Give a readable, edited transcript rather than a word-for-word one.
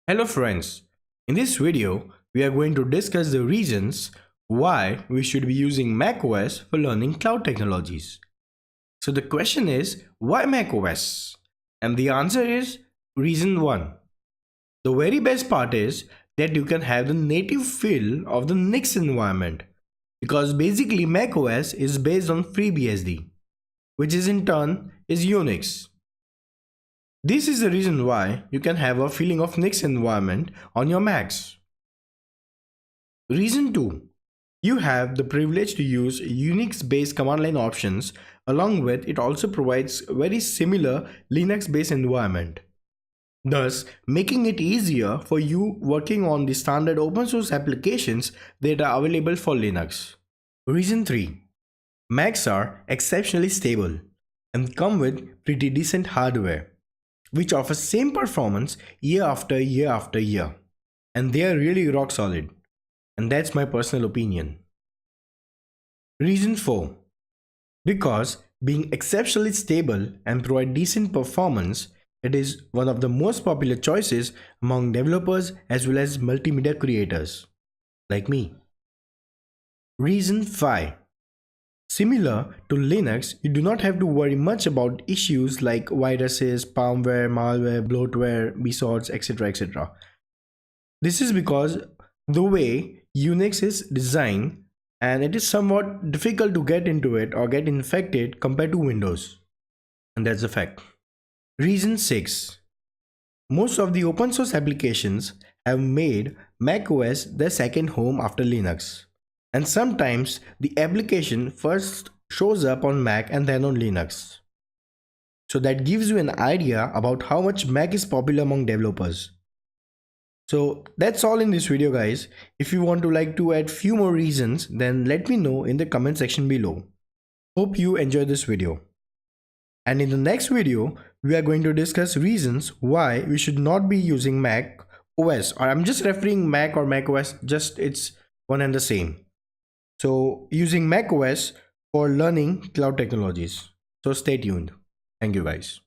Hello friends, in this video we are going to discuss the reasons why we should be using macOS for learning cloud technologies. So the question is, why macOS? And the answer is reason 1. The very best part is that you can have the native feel of the Linux environment, because basically macOS is based on FreeBSD, which is in turn is Unix. This is the reason why you can have a feeling of Linux environment on your Macs. Reason 2. You have the privilege to use Unix based command line options. Along with it also provides very similar Linux based environment, thus making it easier for you working on the standard open source applications that are available for Linux. Reason 3. Macs are exceptionally stable and come with pretty decent hardware, which offers same performance year after year after year, and they are really rock solid, and that's my personal opinion. Reason 4. Because being exceptionally stable and provide decent performance, it is one of the most popular choices among developers as well as multimedia creators like me. Reason 5. Similar to Linux, you do not have to worry much about issues like viruses, spamware, malware, bloatware, bsorts, etc. etc. This is because the way Unix is designed, and it is somewhat difficult to get into it or get infected compared to Windows. And that's a fact. Reason 6. Most of the open source applications have made macOS their second home after Linux. And sometimes the application first shows up on Mac and then on Linux. So that gives you an idea about how much Mac is popular among developers. So that's all in this video, guys. If you want to add few more reasons, then let me know in the comment section below. Hope you enjoyed this video. And in the next video, we are going to discuss reasons why we should not be using Mac OS, or I'm just referring Mac or Mac OS, just it's one and the same. So using macOS for learning cloud technologies. So stay tuned. Thank you guys.